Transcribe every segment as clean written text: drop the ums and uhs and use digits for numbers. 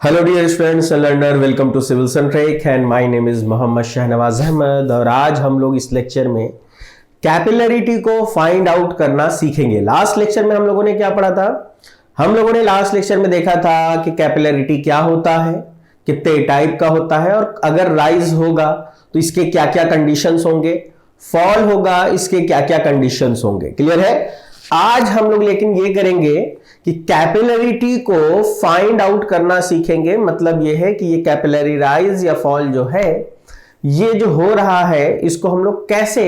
Hello dear students and learner, welcome to Civil Trek and my name is Mohammad Shahnawaz Ahmad. और आज हम लोग इस लेक्चर में कैपिलरिटी को फाइंड आउट करना सीखेंगे। लास्ट लेक्चर में हम लोगों ने क्या पढ़ा था? हम लोगों ने लास्ट लेक्चर में देखा था कि कैपिलरिटी क्या होता है, कितने टाइप का होता है, और अगर राइज होगा तो इसके क्या क्या कंडीशंस होंगे, फॉल होगा इसके क्या क्या कंडीशंस होंगे। क्लियर है? आज हम लोग लेकिन ये करेंगे कि कैपिलरिटी को फाइंड आउट करना सीखेंगे। मतलब ये है कि ये कैपिलरी राइज या फॉल जो है, ये जो हो रहा है, इसको हम लोग कैसे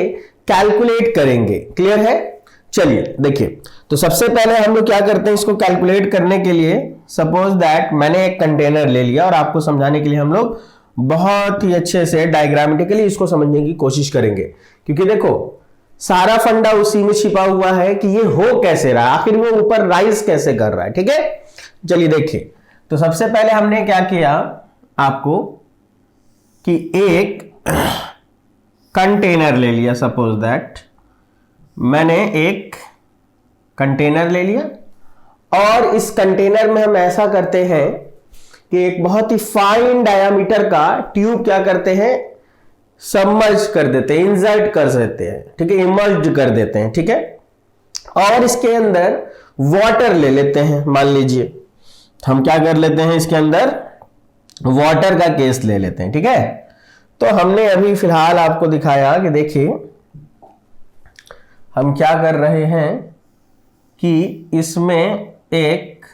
कैलकुलेट करेंगे। क्लियर है? चलिए देखिए, तो सबसे पहले हम लोग क्या करते हैं, इसको कैलकुलेट करने के लिए सपोज दैट मैंने एक कंटेनर ले लिया और आपको समझाने के लिए हम लोग बहुत ही अच्छे से डायग्रामेटिकली इसको समझने की कोशिश करेंगे। क्योंकि देखो, सारा फंडा उसी में छिपा हुआ है कि ये हो कैसे रहा है, आखिर में ऊपर राइज कैसे कर रहा है। ठीक है, चलिए देखिए। तो सबसे पहले हमने क्या किया आपको कि एक कंटेनर ले लिया। सपोज दैट मैंने एक कंटेनर ले लिया और इस कंटेनर में हम ऐसा करते हैं कि एक बहुत ही फाइन डायामीटर का ट्यूब क्या करते हैं, सबमर्ज कर देते हैं, इंसर्ट कर देते हैं। ठीक है, इमर्ज कर देते हैं। ठीक है, और इसके अंदर वाटर ले लेते हैं। मान लीजिए हम क्या कर लेते हैं, इसके अंदर वाटर का केस ले लेते हैं। ठीक है, तो हमने अभी फिलहाल आपको दिखाया कि देखिए हम क्या कर रहे हैं कि इसमें एक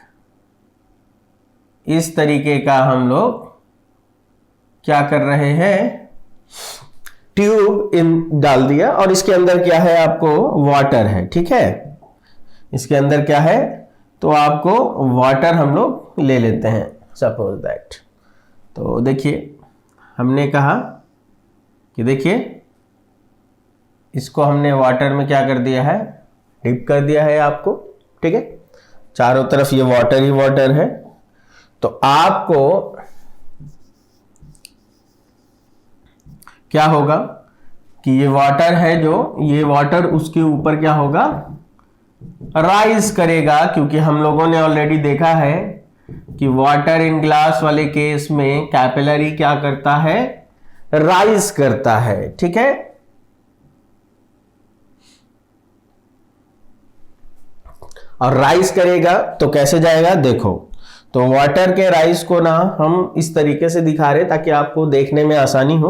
इस तरीके का हम लोग क्या कर रहे हैं, ट्यूब इन डाल दिया और इसके अंदर क्या है, आपको वाटर है। ठीक है, इसके अंदर क्या है, तो आपको वाटर हम लोग ले लेते हैं सपोज दैट। तो देखिए हमने कहा कि देखिए इसको हमने वाटर में क्या कर दिया है, डिप कर दिया है आपको। ठीक है, चारों तरफ ये वाटर ही वाटर है। तो आपको क्या होगा कि ये वाटर है, जो ये वाटर उसके ऊपर क्या होगा, राइज करेगा। क्योंकि हम लोगों ने ऑलरेडी देखा है कि वाटर इन ग्लास वाले केस में कैपिलरी क्या करता है, राइज करता है। ठीक है, और राइज करेगा तो कैसे जाएगा, देखो। तो वाटर के राइज को ना हम इस तरीके से दिखा रहे ताकि आपको देखने में आसानी हो,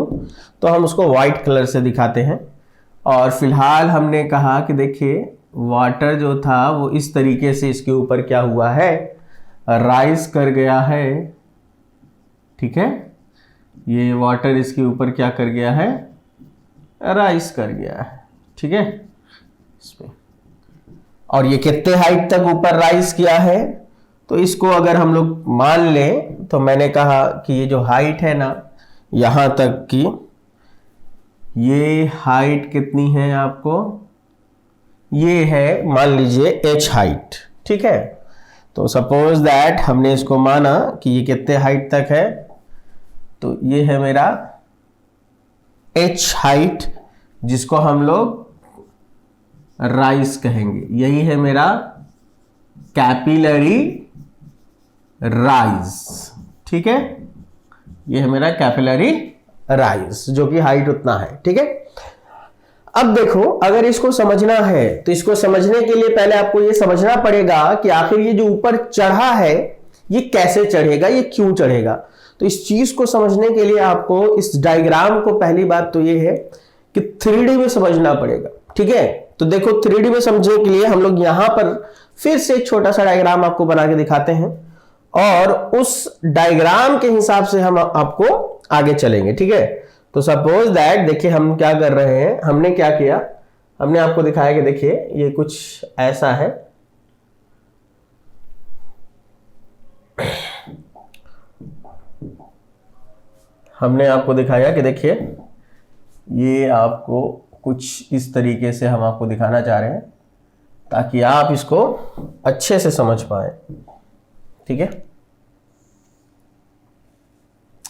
तो हम उसको व्हाइट कलर से दिखाते हैं। और फिलहाल हमने कहा कि देखिए वाटर जो था वो इस तरीके से इसके ऊपर क्या हुआ है, राइज कर गया है। ठीक है, ये वाटर इसके ऊपर क्या कर गया है, राइज कर गया है। ठीक है, इसमें और ये कितने हाइट तक ऊपर राइज किया है, तो इसको अगर हम लोग मान लें तो मैंने कहा कि ये जो हाइट है ना, यहां तक की ये हाइट कितनी है आपको, ये है मान लीजिए h हाइट। ठीक है, तो सपोज दैट हमने इसको माना कि ये कितने हाइट तक है, तो ये है मेरा h हाइट, जिसको हम लोग राइज कहेंगे। यही है मेरा कैपिलरी राइज। ठीक है, ये है मेरा कैपिलरी राइज, जो कि हाइट उतना है। ठीक है, अब देखो अगर इसको समझना है तो इसको समझने के लिए पहले आपको ये समझना पड़ेगा कि आखिर ये जो ऊपर चढ़ा है ये कैसे चढ़ेगा, ये क्यों चढ़ेगा। तो इस चीज को समझने के लिए आपको इस डायग्राम को, पहली बात तो ये है कि 3D में समझना पड़ेगा। ठीक है, तो देखो 3D में समझने के लिए हम लोग यहां पर फिर से एक छोटा सा डायग्राम आपको बना के दिखाते हैं और उस डायग्राम के हिसाब से हम आपको आगे चलेंगे। ठीक है, तो सपोज दैट देखिए हम क्या कर रहे हैं, हमने क्या किया, हमने आपको दिखाया कि देखिए ये कुछ ऐसा है। हमने आपको दिखाया कि देखिए ये आपको कुछ इस तरीके से हम आपको दिखाना चाह रहे हैं ताकि आप इसको अच्छे से समझ पाए। ठीक है,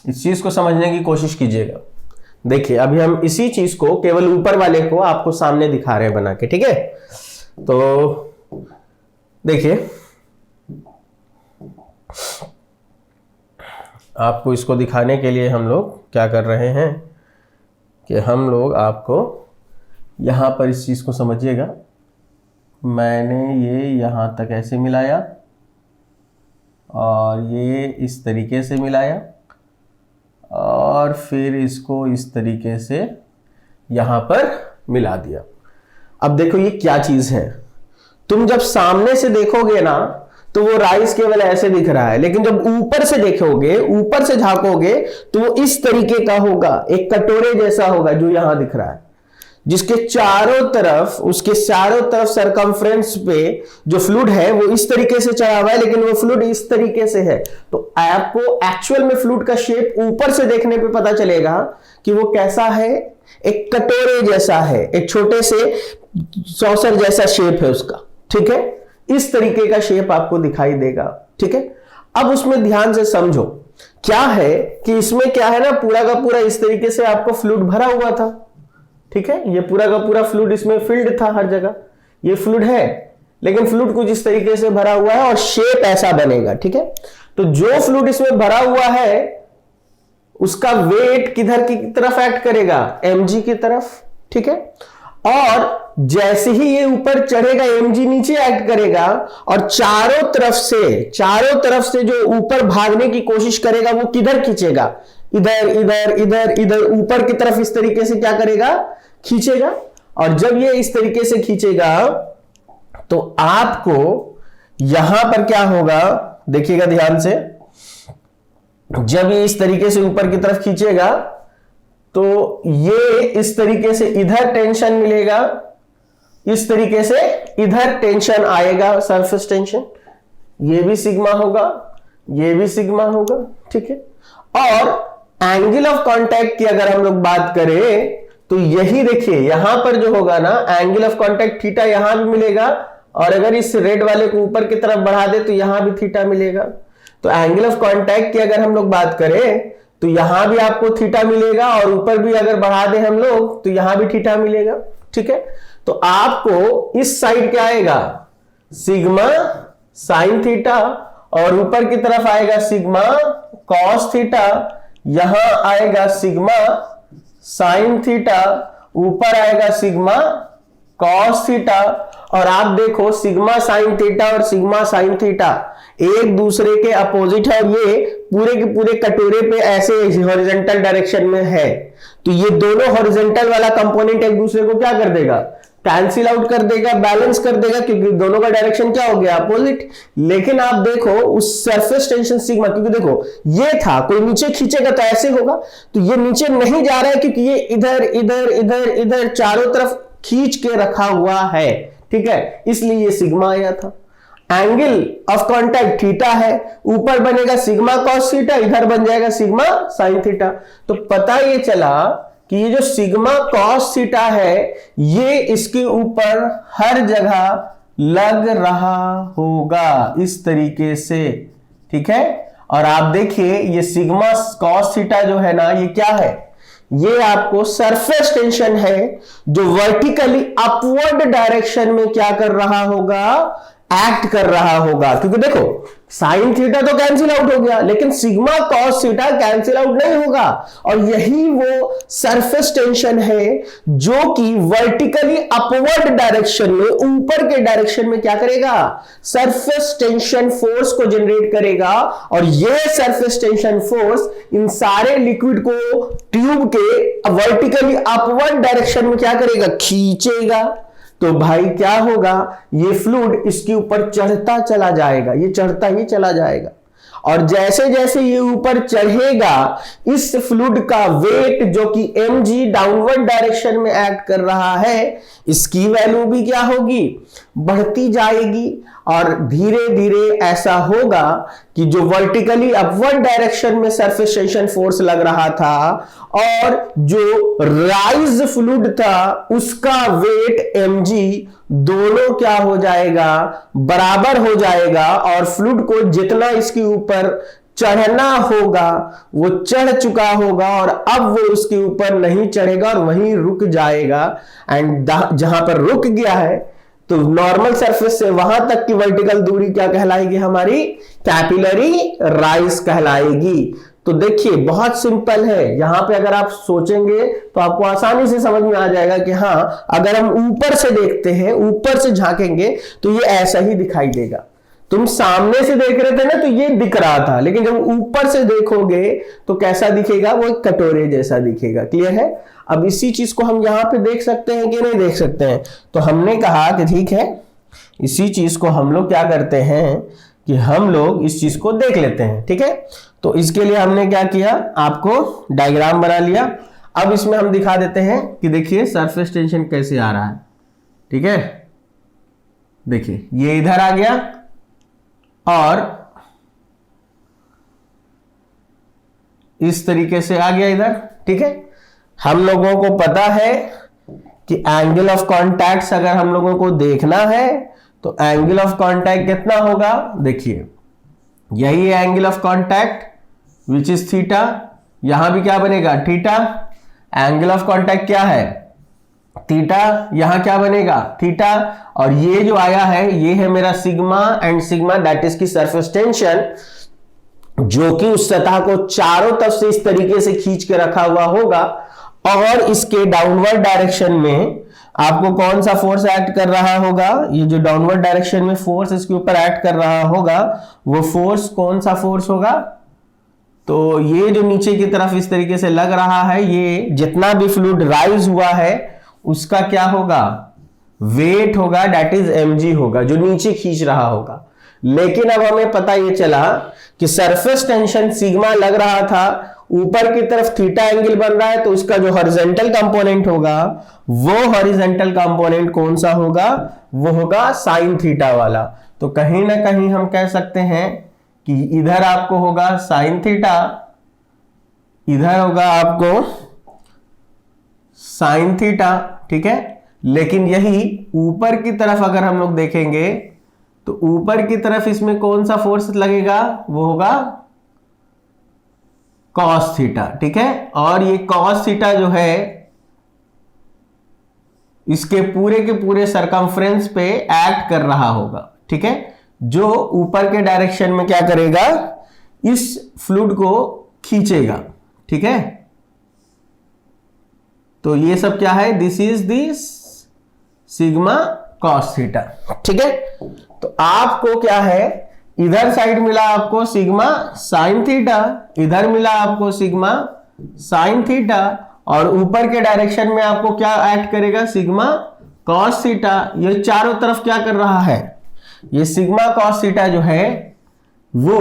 इस चीज को समझने की कोशिश कीजिएगा। देखिए अभी हम इसी चीज को, केवल ऊपर वाले को आपको सामने दिखा रहे हैं बना के। ठीक है, तो देखिए आपको इसको दिखाने के लिए हम लोग क्या कर रहे हैं कि हम लोग आपको यहाँ पर इस चीज़ को समझिएगा। मैंने ये यहाँ तक ऐसे मिलाया और ये इस तरीके से मिलाया और फिर इसको इस तरीके से यहाँ पर मिला दिया। अब देखो ये क्या चीज़ है, तुम जब सामने से देखोगे ना तो वो राइस केवल ऐसे दिख रहा है, लेकिन जब ऊपर से देखोगे, ऊपर से झांकोगे तो वो इस तरीके का होगा, एक कटोरे जैसा होगा जो यहां दिख रहा है, जिसके चारों तरफ, उसके चारों तरफ सरकमफ्रेंस पे जो फ्लूइड है वो इस तरीके से चढ़ा हुआ है, लेकिन वो फ्लूइड इस तरीके से है। तो आपको एक्चुअल में फ्लूइड का शेप ऊपर से देखने पे पता चलेगा कि वो कैसा है, एक कटोरे जैसा है, एक छोटे से सॉसर जैसा शेप है उसका, ठीक है। इस तरीके का शेप आपको दिखाई देगा, ठीक है। अब उसमें ध्यान से समझो क्या है कि इसमें क्या है ना, पूरा का पूरा इस तरीके से आपको फ्लूइड भरा हुआ था, ठीक है। ये पूरा का पूरा फ्लूइड इसमें फिल्ड था हर जगह, ये फ्लूइड है, लेकिन फ्लूइड कुछ इस तरीके से भरा हुआ है और शेप ऐसा बनेगा, ठीक है। तो जो फ्लूइड इसमें भरा हुआ है उसका वेट किधर की तरफ एक्ट करेगा, mg की तरफ, ठीक है। और जैसे ही ये ऊपर चढ़ेगा mg नीचे एक्ट करेगा और चारों तरफ से जो ऊपर भागने की कोशिश करेगा वो किधर खींचेगा, इधर इधर इधर इधर ऊपर की तरफ इस तरीके से क्या करेगा, खींचेगा। और जब ये इस तरीके से खींचेगा तो आपको यहां पर क्या होगा, देखिएगा ध्यान से, जब ये इस तरीके से ऊपर की तरफ खींचेगा तो ये इस तरीके से इधर टेंशन मिलेगा, इस तरीके से इधर टेंशन आएगा, सरफेस टेंशन, ये भी सिग्मा होगा, ये भी सिग्मा होगा, ठीक है। और एंगल ऑफ कांटेक्ट की अगर हम लोग बात करें तो यही देखिए यहां पर जो होगा ना, एंगल ऑफ कांटेक्ट थीटा यहां भी मिलेगा, और अगर इस रेड वाले को ऊपर की तरफ बढ़ा दे तो यहां भी थीटा मिलेगा। तो एंगल ऑफ कांटेक्ट की अगर हम लोग बात करें तो यहां भी आपको थीटा मिलेगा, और ऊपर भी अगर बढ़ा दे हम लोग तो यहां भी थीटा मिलेगा, ठीक है। तो आपको इस साइड क्या आएगा, सिग्मा साइन थीटा, और ऊपर की तरफ आएगा सिग्मा कॉस थीटा, यहां आएगा सिग्मा साइन थीटा, ऊपर आएगा सिग्मा कॉस थीटा। और आप देखो सिग्मा साइन थीटा और सिग्मा साइन थीटा एक दूसरे के अपोजिट है, और ये पूरे के पूरे कटोरे पे ऐसे हॉरिजॉन्टल डायरेक्शन में है। तो ये दोनों हॉरिजॉन्टल वाला कंपोनेंट एक दूसरे को क्या कर देगा, कैंसिल आउट कर देगा, बैलेंस कर देगा, क्योंकि दोनों का डायरेक्शन क्या हो गया, अपोजिट। लेकिन आप देखो उस सरफेस टेंशन सिग्मा, क्योंकि देखो ये था, कोई नीचे खींचेगा तो ऐसे होगा, तो ये नीचे नहीं जा रहा है क्योंकि ये इधर इधर इधर इधर चारों तरफ खींच के रखा हुआ है, ठीक है, इसलिए ये सिग्मा आया था। एंगल ऑफ कांटेक्ट थीटा है, ऊपर बनेगा सिग्मा कॉस थीटा, इधर बन जाएगा सिग्मा साइन थीटा। तो पता ये चला कि ये जो सिग्मा कॉस थीटा है ये इसके ऊपर हर जगह लग रहा होगा इस तरीके से, ठीक है। और आप देखिए ये सिग्मा कॉस थीटा जो है ना, ये क्या है, ये आपको सरफेस टेंशन है जो वर्टिकली अपवर्ड डायरेक्शन में क्या कर रहा होगा, एक्ट कर रहा होगा। क्योंकि देखो साइन थीटा तो कैंसिल आउट हो गया, लेकिन sigma cos theta cancel out नहीं होगा, और यही वो सरफेस टेंशन है जो कि वर्टिकली अपवर्ड डायरेक्शन में, ऊपर के डायरेक्शन में क्या करेगा, सरफेस टेंशन फोर्स को जनरेट करेगा। और ये सरफेस टेंशन फोर्स इन सारे लिक्विड को ट्यूब के वर्टिकली अपवर्ड डायरेक्शन में क्या करेगा, खींचेगा। तो भाई क्या होगा, ये फ्लूइड इसके ऊपर चढ़ता चला जाएगा, ये चढ़ता ही चला जाएगा, और जैसे जैसे ये ऊपर चढ़ेगा इस फ्लूइड का वेट जो कि mg डाउनवर्ड डायरेक्शन में एक्ट कर रहा है, इसकी वैल्यू भी क्या होगी, बढ़ती जाएगी। और धीरे धीरे ऐसा होगा कि जो वर्टिकली अपवर्ड डायरेक्शन में सरफेस टेंशन फोर्स लग रहा था और जो राइज फ्लूइड था उसका वेट mg दोनों क्या हो जाएगा, बराबर हो जाएगा, और फ्लूइड को जितना इसके ऊपर चढ़ना होगा वो चढ़ चुका होगा, और अब वो उसके ऊपर नहीं चढ़ेगा और वहीं रुक जाएगा। एंड जहां पर रुक गया है तो नॉर्मल सरफेस से वहां तक की वर्टिकल दूरी क्या कहलाएगी हमारी, कैपिलरी राइज कहलाएगी। तो देखिए बहुत सिंपल है, यहां पे अगर आप सोचेंगे तो आपको आसानी से समझ में आ जाएगा कि हाँ, अगर हम ऊपर से देखते हैं, ऊपर से झांकेंगे तो ये ऐसा ही दिखाई देगा। तुम सामने से देख रहे थे ना तो ये दिख रहा था, लेकिन जब ऊपर से देखोगे तो कैसा दिखेगा, वो एक कटोरे जैसा दिखेगा। क्लियर है? अब इसी चीज को हम यहां पे देख सकते हैं कि नहीं देख सकते हैं? तो हमने कहा कि ठीक है, इसी चीज को हम लोग क्या करते हैं कि हम लोग इस चीज को देख लेते हैं। ठीक है, तो इसके लिए हमने क्या किया, आपको डायग्राम बना लिया। अब इसमें हम दिखा देते हैं कि देखिए सरफेस टेंशन कैसे आ रहा है। ठीक है, देखिए ये इधर आ गया और इस तरीके से आ गया इधर। ठीक है, हम लोगों को पता है कि एंगल ऑफ कॉन्टैक्ट अगर हम लोगों को देखना है तो एंगल ऑफ कॉन्टैक्ट कितना होगा, देखिए यही है angle of contact which is theta. यहां भी क्या बनेगा, थीटा। एंगल ऑफ कॉन्टैक्ट क्या है, थीटा। यहां क्या बनेगा, थीटा। और ये जो आया है ये है मेरा sigma, and sigma that is की सरफेस टेंशन, जो कि उस सतह को चारों तरफ से इस तरीके से खींच के रखा हुआ होगा। और इसके डाउनवर्ड डायरेक्शन में आपको कौन सा फोर्स एक्ट कर रहा होगा, ये जो डाउनवर्ड डायरेक्शन में फोर्स इसके ऊपर एक्ट कर रहा होगा, वो फोर्स कौन सा फोर्स होगा, तो ये जो नीचे की तरफ इस तरीके से लग रहा है, ये जितना भी फ्लूइड राइज हुआ है उसका क्या होगा, वेट होगा, दैट इज mg होगा, जो नीचे खींच रहा होगा। लेकिन अब हमें पता ये चला कि सरफेस टेंशन सिग्मा लग रहा था, ऊपर की तरफ थीटा एंगल बन रहा है, तो इसका जो हॉरिजॉन्टल कंपोनेंट होगा वो हॉरिजॉन्टल कंपोनेंट कौन सा होगा, वो होगा साइन थीटा वाला। तो कहीं ना कहीं हम कह सकते हैं कि इधर आपको होगा साइन थीटा, इधर होगा आपको साइन थीटा। ठीक है, लेकिन यही ऊपर की तरफ अगर हम लोग देखेंगे तो ऊपर की तरफ इसमें कौन सा फोर्स लगेगा, वो होगा कॉस थीटा। ठीक है, और ये कॉस थीटा जो है इसके पूरे के पूरे सरकमफ्रेंस पे एक्ट कर रहा होगा। ठीक है, जो ऊपर के डायरेक्शन में क्या करेगा, इस फ्लूइड को खींचेगा। ठीक है, तो ये सब क्या है, this is this sigma cos theta. ठीक है, तो आपको क्या है, इधर साइड मिला आपको सिग्मा साइन थीटा, इधर मिला आपको सिग्मा साइन थीटा, और ऊपर के डायरेक्शन में आपको क्या एक्ट करेगा, सिग्मा कॉस थीटा। ये चारों तरफ क्या कर रहा है, ये सिग्मा कॉस थीटा जो है वो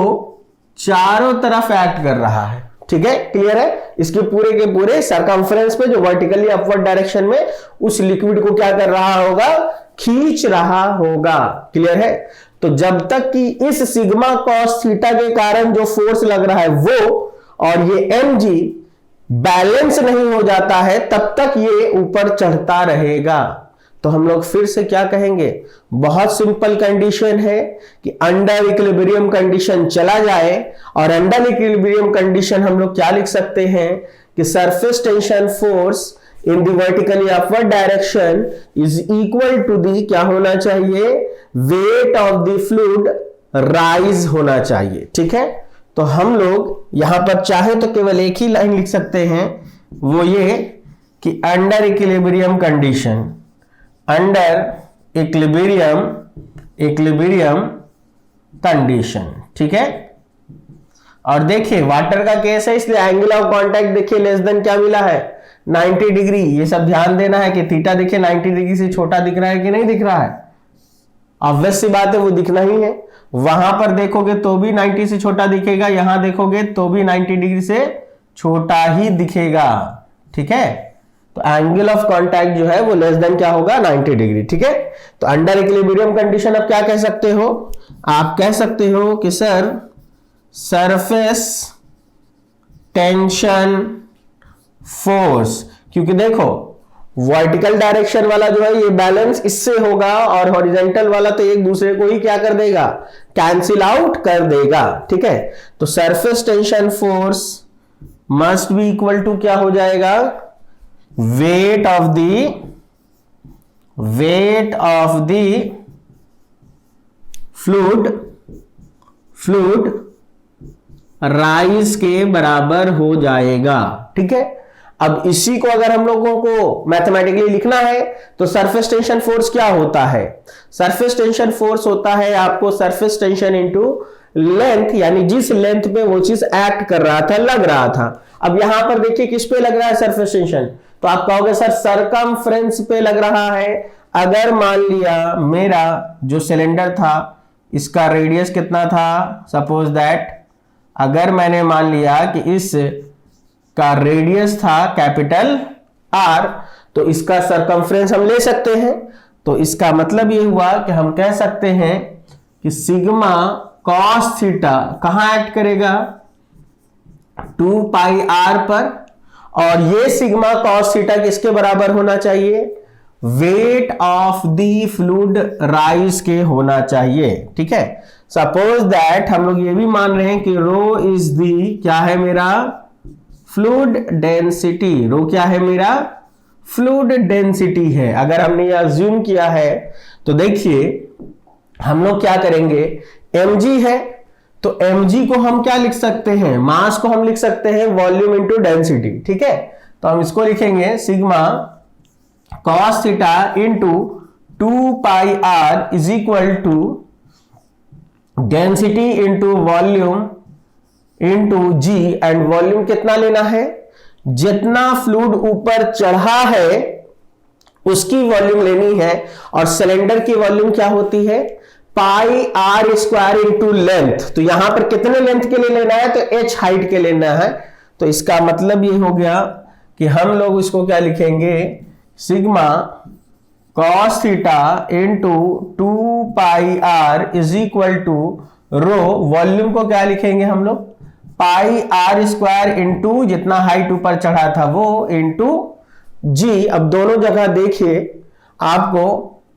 चारों तरफ एक्ट कर रहा है। ठीक है, क्लियर है? इसके पूरे के पूरे सरकमफ्रेंस पे जो वर्टिकली अपवर्ड डायरेक्शन में उस लिक्विड को क्या कर रहा होगा, खींच रहा होगा। क्लियर है? तो जब तक कि इस सिग्मा कॉस थीटा के कारण जो फोर्स लग रहा है वो और ये mg बैलेंस नहीं हो जाता है, तब तक ये ऊपर चढ़ता रहेगा। तो हम लोग फिर से क्या कहेंगे, बहुत सिंपल कंडीशन है कि अंडर इक्विलिब्रियम कंडीशन चला जाए, और अंडर इक्विलिब्रियम कंडीशन हम लोग क्या लिख सकते हैं कि surface tension force in the vertically upward direction is equal to the क्या होना चाहिए, weight of the fluid rise होना चाहिए। ठीक है, तो हम लोग यहां पर चाहे तो केवल एक ही लाइन लिख सकते हैं, वो ये कि under equilibrium condition, under equilibrium condition. ठीक है, और देखिए वाटर का केस है, इसलिए एंगल ऑफ कांटेक्ट देखिए लेस देन क्या मिला है, 90 डिग्री। ये सब ध्यान देना है कि थीटा देखिए 90 डिग्री से छोटा दिख रहा है कि नहीं दिख रहा है, ऑब्वियस सी बात है वो दिखना ही है। वहां पर देखोगे तो भी 90 से छोटा दिखेगा, यहां देखोगे तो भी 90 डिग्री से छोटा ही दिखेगा। ठीक है, तो एंगल ऑफ कांटेक्ट जो है वो लेस देन क्या होगा, 90 डिग्री। ठीक है, तो अंडर इक्विलिब्रियम कंडीशन आप क्या कह सकते हो, आप कह सकते हो कि सर सरफेस टेंशन फोर्स, क्योंकि देखो वर्टिकल डायरेक्शन वाला जो है ये बैलेंस इससे होगा, और हॉरिजॉन्टल वाला तो एक दूसरे को ही क्या कर देगा, कैंसिल आउट कर देगा। ठीक है, तो surface tension force must be equal to क्या हो जाएगा, weight of the fluid rise के बराबर हो जाएगा। ठीक है, अब इसी को अगर हम लोगों को मैथमेटिकली लिखना है तो सरफेस टेंशन फोर्स क्या होता है? सरफेस टेंशन फोर्स होता है आपको सरफेस टेंशन इनटू लेंथ, यानी जिस लेंथ पे वो चीज एक्ट कर रहा था, लग रहा था। अब यहां पर देखिए किस पे लग रहा है सरफेस टेंशन, तो आप कहोगे सर सरकमफ्रेंस पे लग रहा है। अगर मान लिया मेरा जो सिलेंडर था इसका रेडियस कितना था, सपोज दैट अगर मैंने मान लिया कि इस का रेडियस था कैपिटल आर, तो इसका सरकमफ्रेंस हम ले सकते हैं। तो इसका मतलब ये हुआ कि हम कह सकते हैं कि सिग्मा कॉस थीटा कहां एक्ट करेगा, 2 पाई आर पर, और ये सिग्मा कॉस थीटा किसके बराबर होना चाहिए, weight of the fluid rise के होना चाहिए। ठीक है, सपोज दैट हम लोग ये भी मान रहे हैं कि रो इज दी क्या है मेरा, फ्लूइड डेंसिटी। रो क्या है मेरा, फ्लूइड डेंसिटी है। अगर हमने यह अज्यूम किया है तो देखिए हम लोग क्या करेंगे, mg है तो mg को हम क्या लिख सकते हैं, मास को हम लिख सकते हैं वॉल्यूम इनटू डेंसिटी। ठीक है, तो हम इसको लिखेंगे sigma cos theta into 2 pi r is equal to density into volume into g, and volume कितना लेना है, जितना फ्लूइड ऊपर चढ़ा है उसकी वॉल्यूम लेनी है, और सिलेंडर की वॉल्यूम क्या होती है, पाई आर स्क्वायर इंटू लेंथ। तो यहां पर कितने लेंथ के लिए लेना है, तो h हाइट के लेना है। तो इसका मतलब ये हो गया कि हम लोग इसको क्या लिखेंगे, sigma cos theta into 2 pi r is equal to rho, volume को क्या लिखेंगे हम लोग, पाई आर स्क्वायर इंटू जितना हाइट ऊपर चढ़ा था वो इंटू जी। अब दोनों जगह देखिए आपको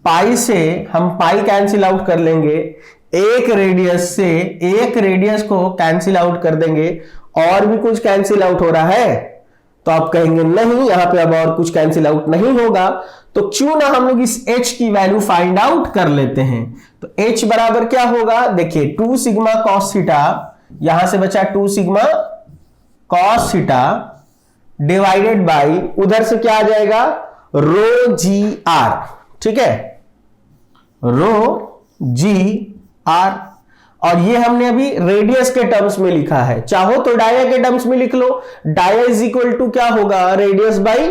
पाई से हम पाई कैंसिल आउट कर लेंगे, एक रेडियस से एक रेडियस को कैंसिल आउट कर देंगे, और भी कुछ कैंसिल आउट हो रहा है, तो आप कहेंगे नहीं यहां पे अब और कुछ कैंसिल आउट नहीं होगा। तो क्यों ना हम लोग इस h की वैल्यू फाइंड आउट कर लेते हैं। तो h बराबर क्या होगा, देखिए 2 सिग्मा कॉस थीटा, यहां से बचा 2 sigma cos theta divided by उधर से क्या आ जाएगा, रो जी आर। ठीक है, रो जी आर, और ये हमने अभी रेडियस के टर्म्स में लिखा है, चाहो तो डाया के टर्म्स में लिख लो। डाया इज इक्वल टू क्या होगा, रेडियस बाई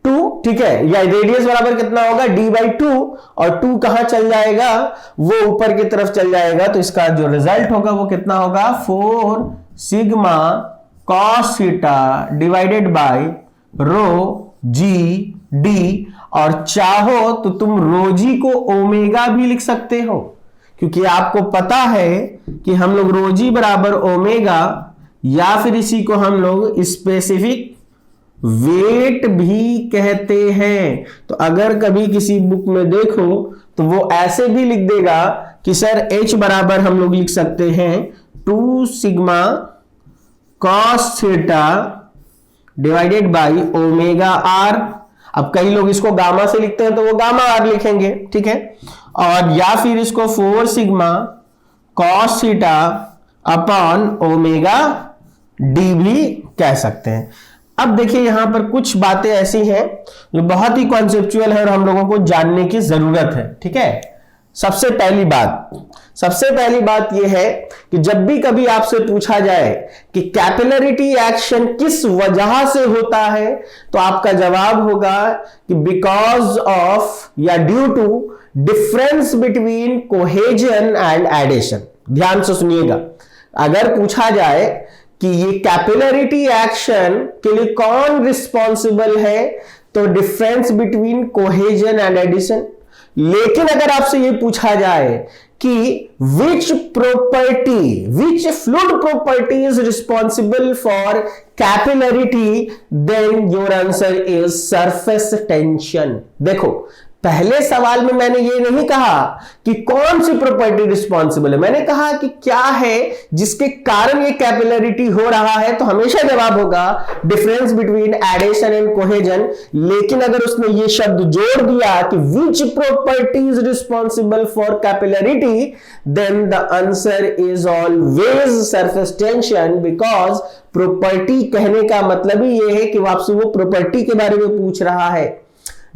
2। ठीक है, या रेडियस बराबर कितना होगा, d बाई 2, और 2 कहां चल जाएगा, वो ऊपर की तरफ चल जाएगा। तो इसका जो रिजल्ट होगा वो कितना होगा, 4 sigma cos theta divided by rho G D, और चाहो तो तुम रोजी को ओमेगा भी लिख सकते हो, क्योंकि आपको पता है कि हम लोग रोजी बराबर ओमेगा, या फिर इसी को हम लोग स्पेसिफिक वेट भी कहते हैं। तो अगर कभी किसी बुक में देखो तो वो ऐसे भी लिख देगा कि सर h बराबर हम लोग लिख सकते हैं 2 sigma cos theta divided by omega r. अब कई लोग इसको गामा से लिखते हैं तो वो गामा आर लिखेंगे। ठीक है, और या फिर इसको 4 sigma cos theta upon omega D भी कह सकते हैं। अब देखिए यहां पर कुछ बातें ऐसी हैं जो बहुत ही कॉन्सेप्चुअल है और हम लोगों को जानने की जरूरत है। ठीक है, सबसे पहली बात यह है कि जब भी कभी आपसे पूछा जाए कि कैपिलरिटी एक्शन किस वजह से होता है, तो आपका जवाब होगा कि बिकॉज ऑफ या due to difference between cohesion and adhesion. ध्यान से सुनिएगा, अगर पूछा जाए कि ये कैपिलरिटी एक्शन के लिए कौन रिस्पॉन्सिबल है, तो difference between cohesion and adhesion. लेकिन अगर आपसे ये पूछा जाए कि which fluid property is responsible for capillarity, then your answer is surface tension. देखो पहले सवाल में मैंने ये नहीं कहा कि कौन सी प्रॉपर्टी रिस्पॉन्सिबल है, मैंने कहा कि क्या है जिसके कारण ये कैपिलरिटी हो रहा है, तो हमेशा जवाब होगा difference between adhesion and cohesion. लेकिन अगर उसने ये शब्द जोड़ दिया कि which property is responsible for capillarity, then the answer is always surface tension, because property कहने का मतलब ही ये है कि वो आपसे वो प्रॉपर्टी के बारे में पूछ रहा है,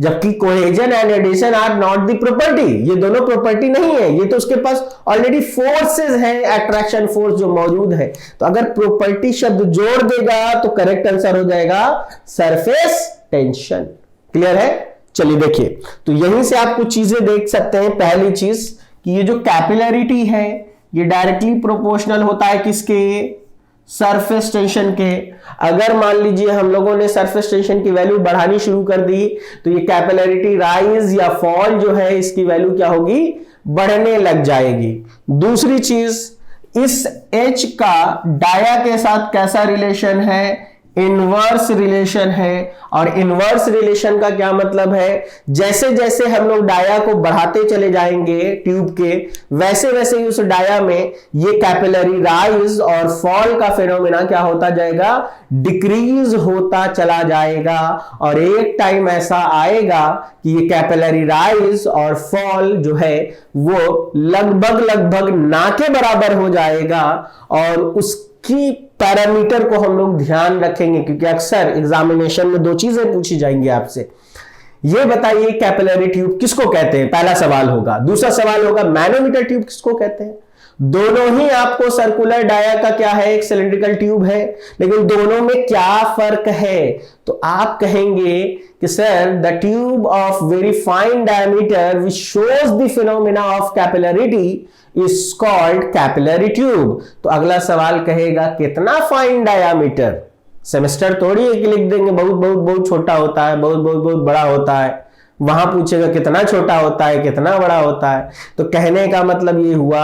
जबकि cohesion and adhesion are not the property, ये दोनों प्रॉपर्टी नहीं है, ये तो उसके पास ऑलरेडी फोर्सेस है, अट्रैक्शन फोर्स जो मौजूद है। तो अगर प्रॉपर्टी शब्द जोड़ देगा तो करेक्ट आंसर हो जाएगा सरफेस टेंशन। क्लियर है? चलिए देखिए, तो यहीं से आप कुछ चीजें देख सकते हैं। पहली चीज कि ये जो कैपिलरिटी है ये डायरेक्टली प्रोपोर्शनल होता है किसके? सरफेस टेंशन के। अगर मान लीजिए हम लोगों ने सरफेस टेंशन की वैल्यू बढ़ानी शुरू कर दी तो ये कैपिलरिटी राइज या फॉल जो है इसकी वैल्यू क्या होगी? बढ़ने लग जाएगी। दूसरी चीज, इस H का डाया के साथ कैसा रिलेशन है? इनवर्स रिलेशन है। और इनवर्स रिलेशन का क्या मतलब है? जैसे जैसे हम लोग डाया को बढ़ाते चले जाएंगे ट्यूब के, वैसे वैसे ही उस डाया में ये कैपिलरी राइज और फॉल का फेनोमेना क्या होता जाएगा? डिक्रीज होता चला जाएगा। और एक टाइम ऐसा आएगा कि ये कैपिलरी राइज और फॉल जो है वो लगभग लगभग ना के बराबर हो जाएगा। और उसकी पैरामीटर को हम लोग ध्यान रखेंगे, क्योंकि अक्सर एग्जामिनेशन में दो चीजें पूछी जाएंगी आपसे। ये बताइए कैपिलरी ट्यूब किसको कहते हैं? पहला सवाल होगा। दूसरा सवाल होगा मैनोमीटर ट्यूब किसको कहते हैं? दोनों ही आपको सर्कुलर डाया का क्या है? एक सिलिंड्रिकल ट्यूब है, लेकिन दोनों में क्या फर्क है? तो आप कहेंगे कि sir the tube of very fine diameter which shows the phenomena of capillarity is called capillary tube. तो अगला सवाल कहेगा कितना फाइन डायामीटर? सेमेस्टर थोड़ी है कि लिख देंगे बहुत बहुत बहुत छोटा होता है, बहुत बहुत बहुत बड़ा होता है। वहां पूछेगा कितना छोटा होता है, कितना बड़ा होता है। तो कहने का मतलब ये हुआ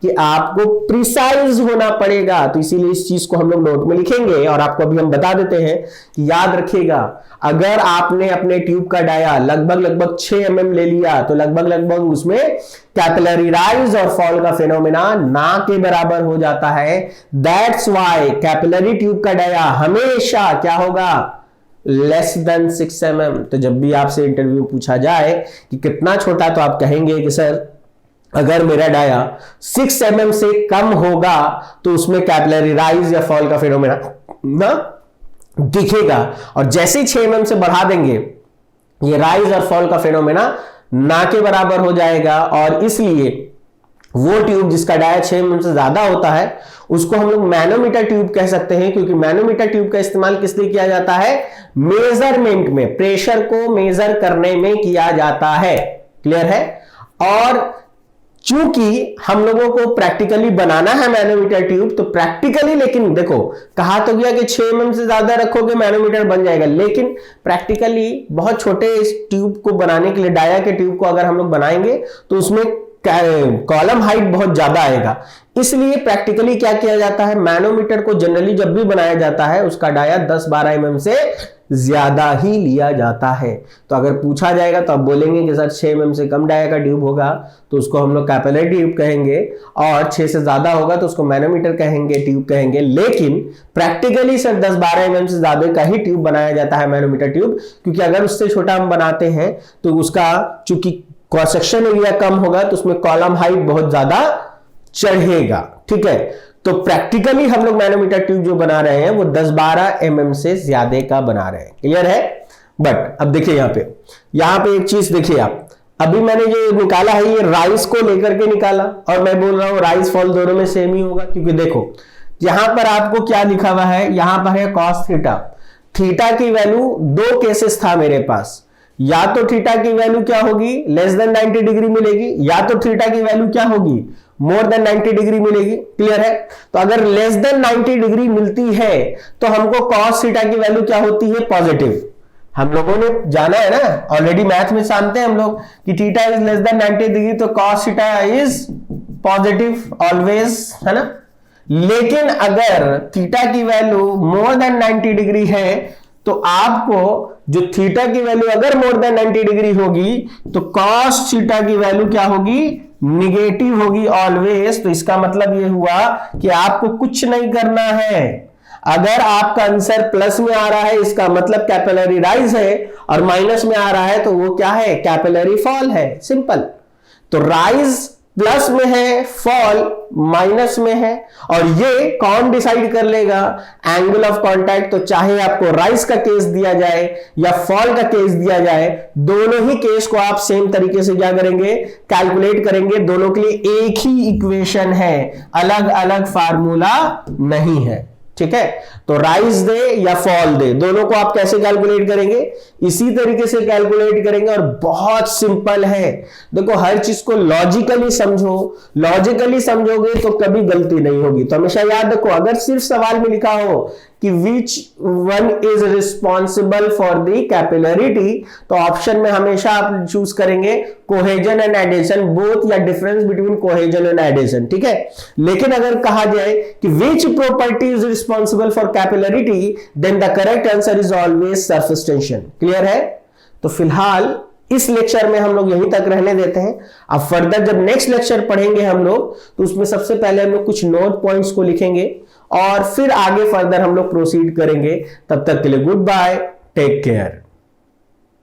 कि आपको प्रिसाइज होना पड़ेगा। तो इसीलिए इस चीज को हम लोग नोट में लिखेंगे और आपको अभी हम बता देते हैं कि याद रखिएगा, अगर आपने अपने ट्यूब का डाया लगभग 6 mm ले लिया तो लगभग उसमें कैपिलरी राइज और फॉल का फेनोमेना ना के बराबर हो जाता है। दैट्स व्हाई कैपिलरी ट्यूब का डाया हमेशा क्या होगा? Less than 6 mm। तो जब भी आपसे इंटरव्यू पूछा जाए कि कितना छोटा, तो आप कहेंगे कि सर अगर मेरा डाया 6 mm से कम होगा तो उसमें कैपिलरी राइज या फॉल का फेनोमेना ना दिखेगा। और जैसे ही 6 mm से बढ़ा देंगे ये राइज और फॉल का फेनोमेना ना के बराबर हो जाएगा। और इसलिए वो ट्यूब जिसका डाया 6 mm से ज्यादा होता है उसको हम लोग मैनोमीटर ट्यूब कह सकते हैं, क्योंकि मैनोमीटर ट्यूब का इस्तेमाल किस लिए किया जाता है? मेजरमेंट में, प्रेशर को मेजर करने में किया जाता है। क्लियर है? और चूंकि हम लोगों को प्रैक्टिकली बनाना है मैनोमीटर ट्यूब, तो प्रैक्टिकली, लेकिन देखो कहा तो गया कि 6 mm से ज्यादा रखोगे मैनोमीटर बन जाएगा, लेकिन प्रैक्टिकली बहुत छोटे इस ट्यूब को बनाने के लिए, डाया के ट्यूब को अगर हम लोग बनाएंगे तो उसमें कॉलम हाइट बहुत ज्यादा आएगा। इसलिए प्रैक्टिकली क्या किया जाता है? मैनोमीटर को जनरली जब भी बनाया जाता है उसका डाया 10-12 mm से ज्यादा ही लिया जाता है। तो अगर पूछा जाएगा तो आप बोलेंगे कि सर 6 mm से कम डाया का ट्यूब होगा तो उसको हम लोग कैपिलरी ट्यूब कहेंगे, और 6 से ज्यादा होगा तो उसको मैनोमीटर कहेंगे, ट्यूब कहेंगे। लेकिन प्रैक्टिकली सर 10-12 mm से ज्यादा का ही ट्यूब बनाया जाता है मैनोमीटर ट्यूब, क्योंकि अगर उससे छोटा हम बनाते हैं तो उसका चूंकि क्रॉस सेक्शन एरिया कम होगा तो उसमें कॉलम हाइट बहुत ज्यादा चढ़ेगा। ठीक है? तो प्रैक्टिकली हम लोग मैनोमीटर ट्यूब जो बना रहे हैं वो 10-12 mm से ज्यादा का बना रहे हैं। क्लियर है? बट अब देखिए यहां पे एक चीज देखिए आप, अभी मैंने जो निकाला है ये राइज को लेकर के निकाला, और मैं बोल रहा हूं राइज फॉल दोनों में सेम ही होगा, क्योंकि देखो यहां पर आपको क्या लिखा हुआ है? यहां पर है कॉस थीटा। थीटा की वैल्यू 2 केसेस था मेरे पास, या तो थीटा की वैल्यू क्या होगी? लेस देन 90 डिग्री मिलेगी, या तो थीटा की वैल्यू क्या होगी? मोर देन 90 डिग्री मिलेगी। क्लियर है? तो अगर लेस देन 90 डिग्री मिलती है तो हमको कॉस थीटा की वैल्यू क्या होती है? पॉजिटिव। हम लोगों ने जाना है ना, ऑलरेडी मैथ में जानते हैं हम लोग कि theta is less than 90 degree, तो cos theta is positive always, है ना। लेकिन अगर थीटा की वैल्यू मोर देन 90 डिग्री है तो आपको जो थीटा की वैल्यू अगर मोर देन 90 डिग्री होगी तो cos थीटा की वैल्यू क्या होगी, निगेटिव होगी ऑलवेज। तो इसका मतलब ये हुआ कि आपको कुछ नहीं करना है। अगर आपका आंसर प्लस में आ रहा है इसका मतलब कैपिलरी राइज है, और माइनस में आ रहा है तो वो क्या है, कैपिलरी फॉल है, सिंपल। तो राइज प्लस में है, फॉल माइनस में है, और ये कौन डिसाइड कर लेगा, एंगल ऑफ कांटेक्ट। तो चाहे आपको राइज का केस दिया जाए या फॉल का केस दिया जाए, दोनों ही केस को आप सेम तरीके से क्या करेंगे, कैलकुलेट करेंगे। दोनों के लिए एक ही इक्वेशन है, अलग अलग फार्मूला नहीं है, ठीक है। तो राइज दे या फॉल दे, दोनों को आप कैसे कैलकुलेट करेंगे, इसी तरीके से कैलकुलेट करेंगे, और बहुत सिंपल है। देखो हर चीज को लॉजिकली समझो, लॉजिकली समझोगे तो कभी गलती नहीं होगी। तो हमेशा याद रखो, अगर सिर्फ सवाल में लिखा हो कि which one is responsible for the capillarity, तो ऑप्शन में हमेशा आप चूज करेंगे कोहेजन एंड एडेशन बोथ, या difference between cohesion and adhesion, ठीक है। लेकिन अगर कहा जाए कि which property is responsible for capillarity, then the correct answer is always surface tension. Clear है। तो फिलहाल इस लेक्चर में हम लोग यहीं तक रहने देते हैं। अब फर्दर जब नेक्स्ट लेक्चर पढ़ेंगे हम लोग, तो उसमें सबसे पहले हम लोग कुछ नोट पॉइंट्स को लिखेंगे और फिर आगे फर्दर हम लोग प्रोसीड करेंगे। तब तक के लिए गुड बाय, टेक केयर।